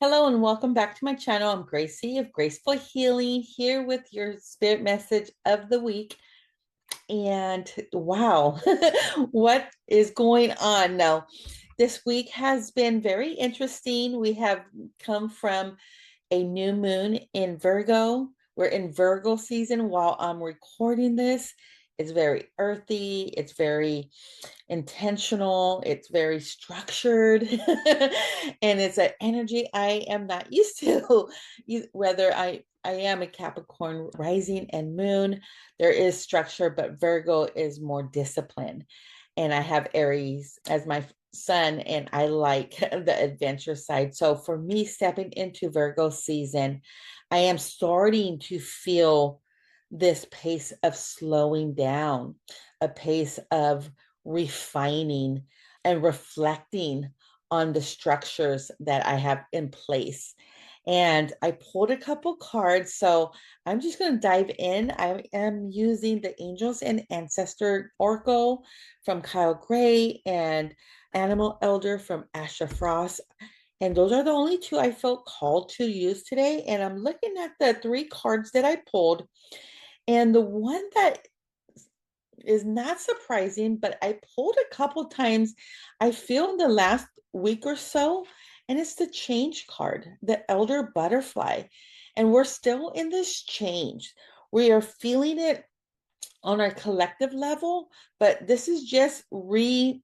Hello and welcome back to my channel. I'm Gracie of Graceful Healing here with your spirit message of the week. And wow, what is going on now? This week has been very interesting. We have come from a new moon in Virgo. We're in Virgo season while I'm recording this. It's very earthy, it's very intentional, it's very structured, and it's an energy I am not used to. Whether I am a Capricorn rising and moon, there is structure, but Virgo is more disciplined. And I have Aries as my sun, and I like the adventure side. So for me, stepping into Virgo season, I am starting to feel this pace of slowing down, a pace of refining and reflecting on the structures that I have in place. And I pulled a couple cards, so I'm just going to dive in. I am using the Angels and Ancestor Oracle from Kyle Gray and Animal Elder from Asha Frost. And those are the only two I felt called to use today. And I'm looking at the three cards that I pulled. And the one that is not surprising, but I pulled a couple times, I feel in the last week or so, and it's the change card, the elder butterfly. And we're still in this change. We are feeling it on our collective level, but this is just reaffirming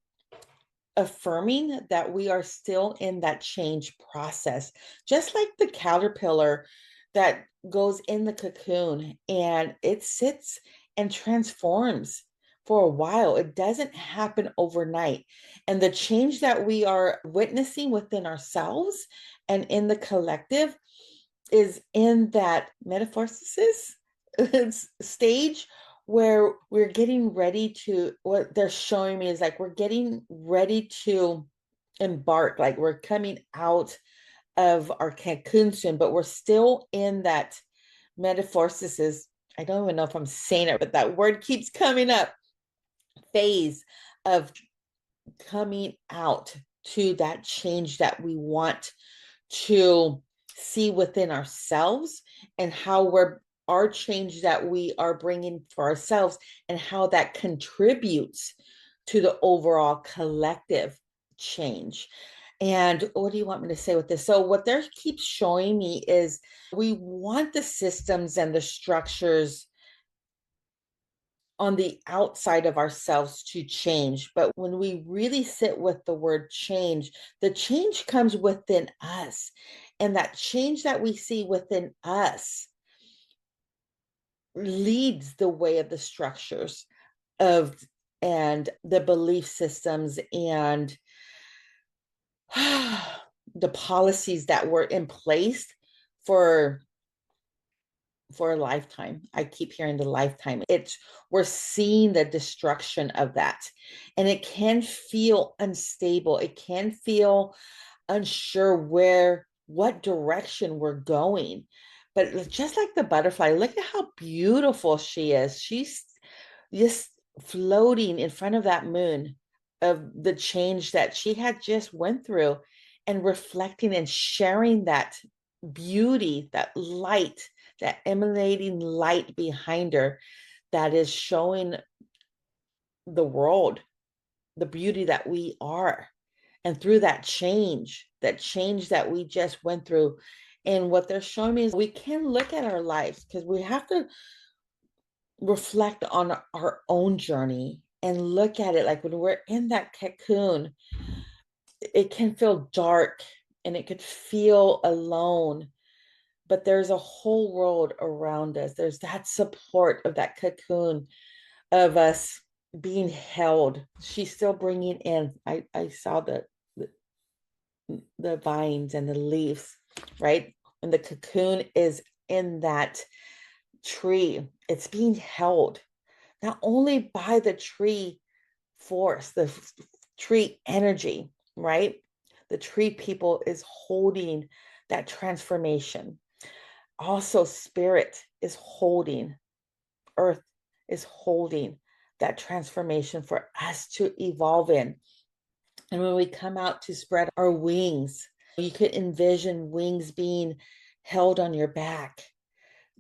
that we are still in that change process. Just like the caterpillar that goes in the cocoon and it sits and transforms for a while. It doesn't happen overnight. And the change that we are witnessing within ourselves and in the collective is in that metamorphosis stage where we're getting ready to, what they're showing me is like we're getting ready to embark, like we're coming out of our cocoon soon, but we're still in that metamorphosis. I don't even know if I'm saying it, but that word keeps coming up, phase of coming out to that change that we want to see within ourselves, and how we're our change that we are bringing for ourselves and how that contributes to the overall collective change. And what do you want me to say with this? So what they keeps showing me is we want the systems and the structures on the outside of ourselves to change. But when we really sit with the word change, the change comes within us. And that change that we see within us leads the way of the structures of and the belief systems and the policies that were in place for a lifetime. I keep hearing the lifetime. It's we're seeing the destruction of that. And it can feel unstable. It can feel unsure what direction we're going. But just like the butterfly, look at how beautiful she is. She's just floating in front of that moon of the change that she had just went through, and reflecting and sharing that beauty, that light, that emanating light behind her, that is showing the world the beauty that we are. And through that change that we just went through, and what they're showing me is we can look at our lives, because we have to reflect on our own journey and look at it like when we're in that cocoon, it can feel dark and it could feel alone, but there's a whole world around us. There's that support of that cocoon of us being held. She's still bringing in, I saw the vines and the leaves, right? And the cocoon is in that tree. It's being held not only by the tree force, the tree energy, right? The tree people is holding that transformation. Also, spirit is holding, earth is holding that transformation for us to evolve in. And when we come out to spread our wings, You could envision wings being held on your back,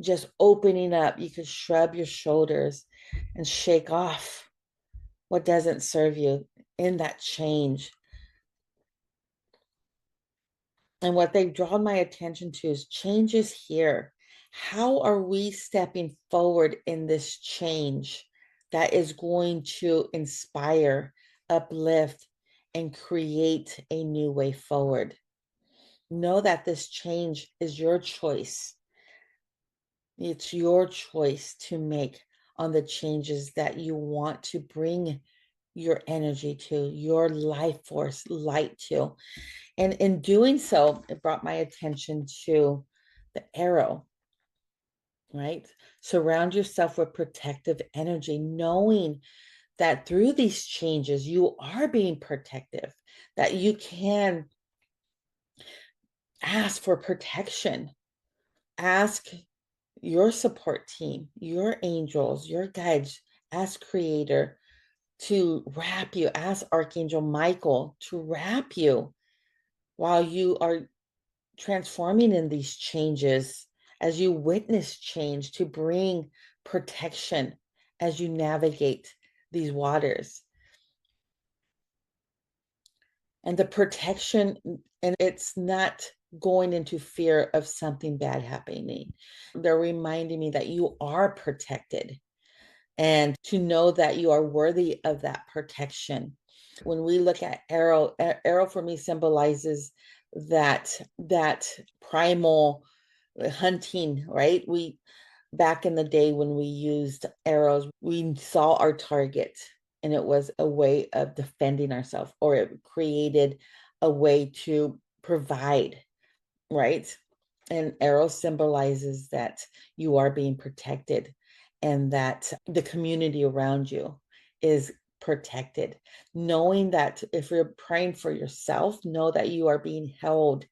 just opening up. You could shrug your shoulders and shake off what doesn't serve you in that change. And what they've drawn my attention to is changes here. How are we stepping forward in this change that is going to inspire, uplift, and create a new way forward? Know that this change is your choice. It's your choice to make on the changes that you want to bring your energy to, your life force light to. And in doing so, it brought my attention to the arrow, right? Surround yourself with protective energy, knowing that through these changes, you are being protective, that you can ask for protection, ask your support team, your angels, your guides, ask Creator to wrap you, ask Archangel Michael to wrap you while you are transforming in these changes, as you witness change, to bring protection as you navigate these waters. And the protection, and it's not going into fear of something bad happening. They're reminding me that you are protected and to know that you are worthy of that protection. When we look at arrow for me symbolizes that primal hunting, right? We back in the day when we used arrows, we saw our target and it was a way of defending ourselves, or it created a way to provide, right? And arrow symbolizes that you are being protected and that the community around you is protected. Knowing that if you're praying for yourself, know that you are being held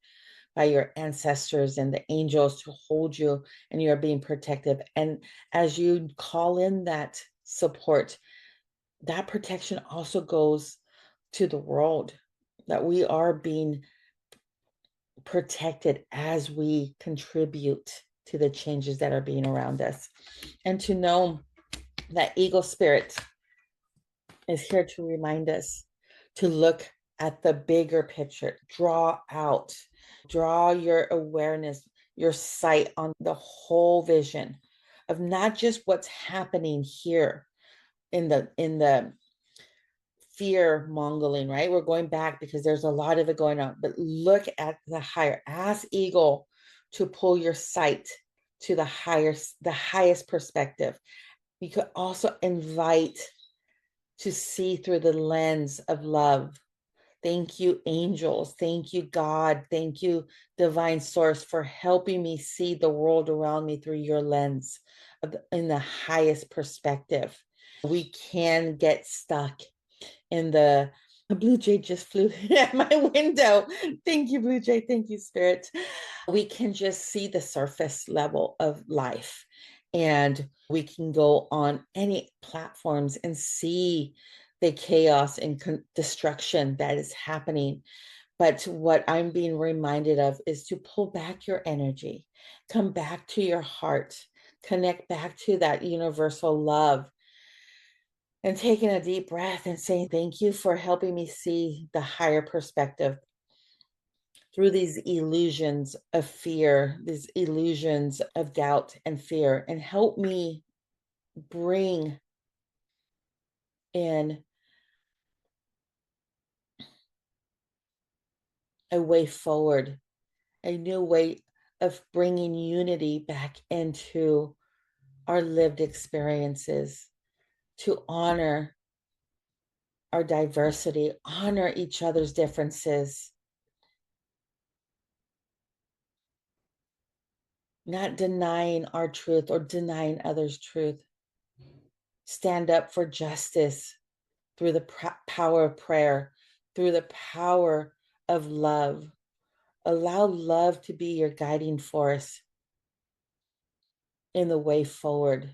by your ancestors and the angels to hold you, and you're being protective. And as you call in that support, that protection also goes to the world, that we are being protected as we contribute to the changes that are being around us. And to know that Eagle Spirit is here to remind us to look at the bigger picture, draw your awareness, your sight on the whole vision of not just what's happening here in the fear mongering, right? We're going back because there's a lot of it going on, but look at the higher. Ask Eagle to pull your sight to the highest perspective. You could also invite to see through the lens of love. Thank you, angels. Thank you, God. Thank you, divine source, for helping me see the world around me through your lens in the highest perspective. We can get stuck in the blue jay just flew at my window. Thank you, blue jay. Thank you, spirit. We can just see the surface level of life, and we can go on any platforms and see the chaos and destruction that is happening. But what I'm being reminded of is to pull back your energy, come back to your heart, connect back to that universal love, and taking a deep breath and saying, thank you for helping me see the higher perspective through these illusions of fear, these illusions of doubt and fear, and help me bring in a way forward, a new way of bringing unity back into our lived experiences, to honor our diversity, honor each other's differences, not denying our truth or denying others' truth. Stand up for justice through the power of prayer, through the power of love. Allow love to be your guiding force in the way forward.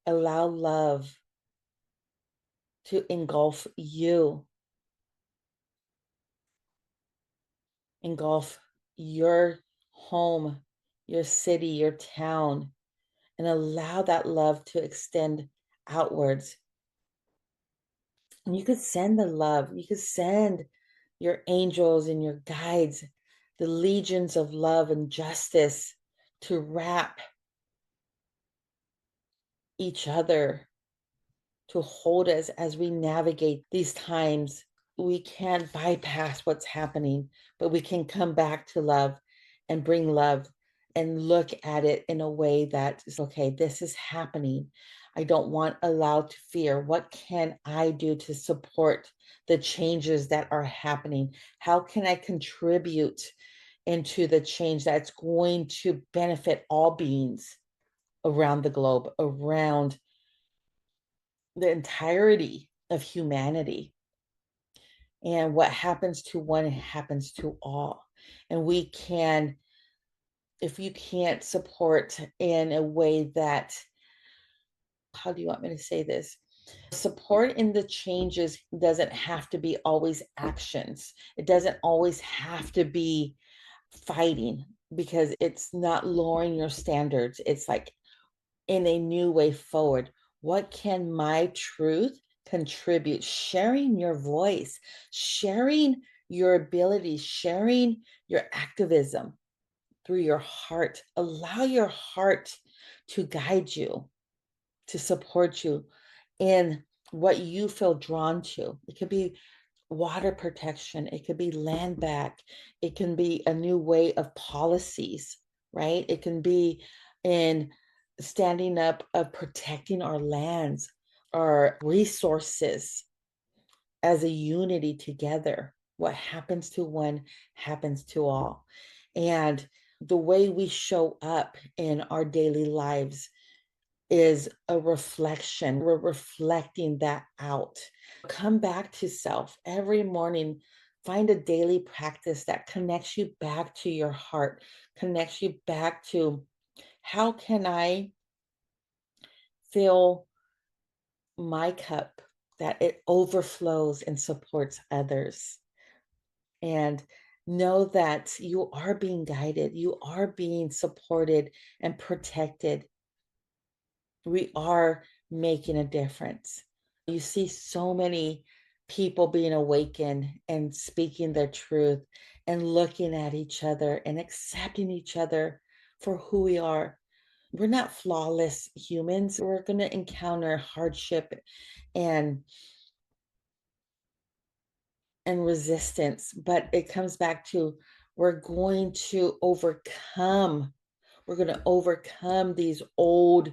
Allow love to engulf you. engulf your home, your city, your town, and allow that love to extend outwards. And you could send the love, you could send your angels and your guides, the legions of love and justice to wrap each other, to hold us as we navigate these times. We can't bypass what's happening, but we can come back to love and bring love and look at it in a way that is okay, this is happening. I don't want allowed to fear. What can I do to support the changes that are happening? How can I contribute into the change that's going to benefit all beings around the globe, around the entirety of humanity? And what happens to one happens to all. And we can, if you can't support in a way that, how do you want me to say this? Support in the changes doesn't have to be always actions. It doesn't always have to be fighting, because it's not lowering your standards. It's like in a new way forward. What can my truth contribute? Sharing your voice, sharing your abilities, sharing your activism through your heart. Allow your heart to guide you, to support you in what you feel drawn to. It could be water protection, it could be land back, it can be a new way of policies, right? It can be in standing up of protecting our lands, our resources as a unity together. What happens to one happens to all. And the way we show up in our daily lives is a reflection. We're reflecting that out. Come back to self every morning. Find a daily practice that connects you back to your heart, connects you back to how can I fill my cup, that it overflows and supports others. And know that you are being guided, you are being supported and protected. We are making a difference. You see so many people being awakened and speaking their truth and looking at each other and accepting each other for who we are. We're not flawless humans. We're going to encounter hardship and resistance, but it comes back to we're going to overcome. We're going to overcome these old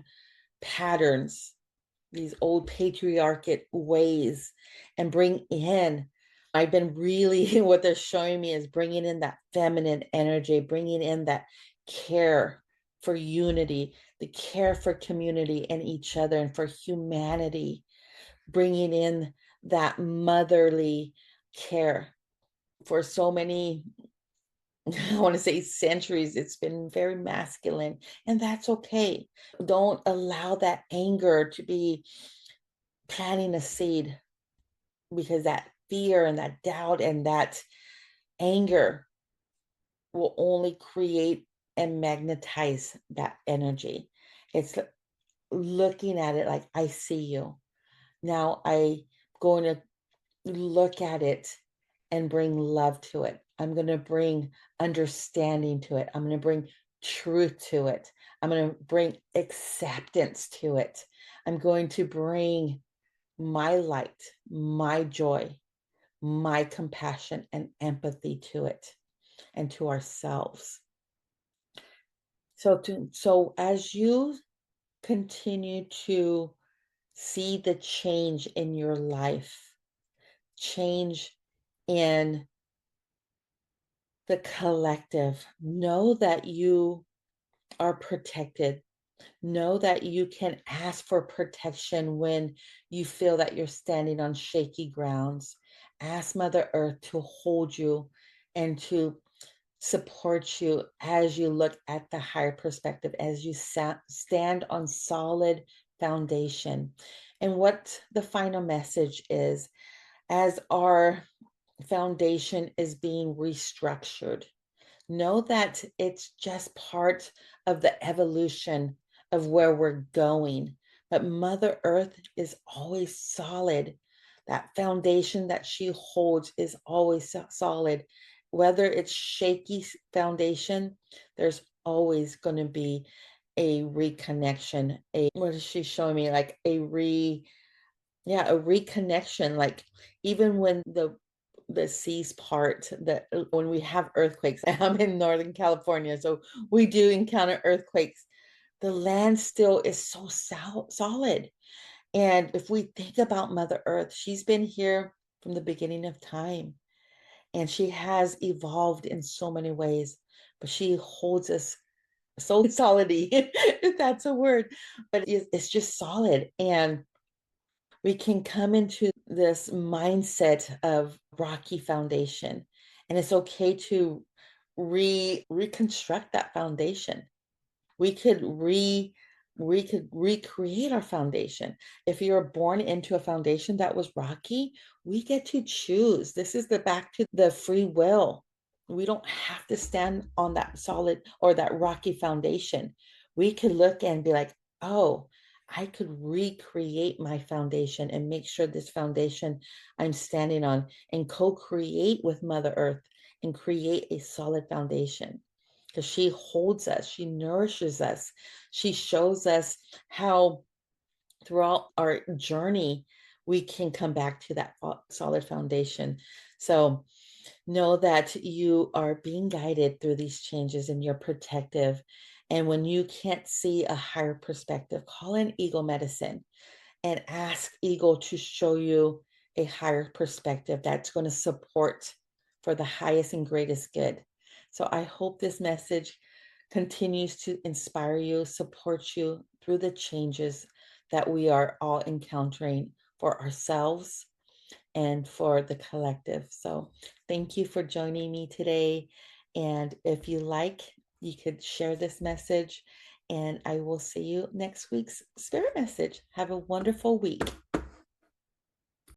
patterns, these old patriarchate ways, and bring in, I've been really, what they're showing me is bringing in that feminine energy, bringing in that care for unity, the care for community and each other and for humanity, bringing in that motherly care. For so many, I want to say centuries, it's been very masculine, and that's okay. Don't allow that anger to be planting a seed, because that fear and that doubt and that anger will only create and magnetize that energy. It's looking at it like, I see you. Now I going to look at it and bring love to it. I'm going to bring understanding to it. I'm going to bring truth to it. I'm going to bring acceptance to it. I'm going to bring my light, my joy, my compassion and empathy to it and to ourselves. So as you continue to see the change in your life, change in the collective, know that you are protected. Know that you can ask for protection when you feel that you're standing on shaky grounds. Ask Mother Earth to hold you and to support you as you look at the higher perspective, as you stand on solid foundation. And what the final message is, as our foundation is being restructured. Know that it's just part of the evolution of where we're going. But Mother Earth is always solid. That foundation that she holds is always solid. Whether it's shaky foundation, there's always going to be a reconnection. What is she showing me? Like a reconnection. Like even when the seas part, that when we have earthquakes, I'm in Northern California, so we do encounter earthquakes. The land still is so solid. And if we think about Mother Earth, she's been here from the beginning of time, and she has evolved in so many ways, but she holds us so solidly, if that's a word, but it's just solid. And we can come into this mindset of rocky foundation, and it's okay to reconstruct that foundation. We could recreate our foundation. If you're born into a foundation that was rocky, we get to choose. This is the back to the free will. We don't have to stand on that solid or that rocky foundation. We could look and be like, oh, I could recreate my foundation and make sure this foundation I'm standing on, and co-create with Mother Earth and create a solid foundation, because she holds us, she nourishes us, she shows us how throughout our journey we can come back to that solid foundation. So know that you are being guided through these changes and you're protective. And when you can't see a higher perspective, call in Eagle Medicine and ask Eagle to show you a higher perspective that's going to support for the highest and greatest good. So I hope this message continues to inspire you, support you through the changes that we are all encountering for ourselves and for the collective. So thank you for joining me today. And if you like, you could share this message, and I will see you next week's spirit message. Have a wonderful week.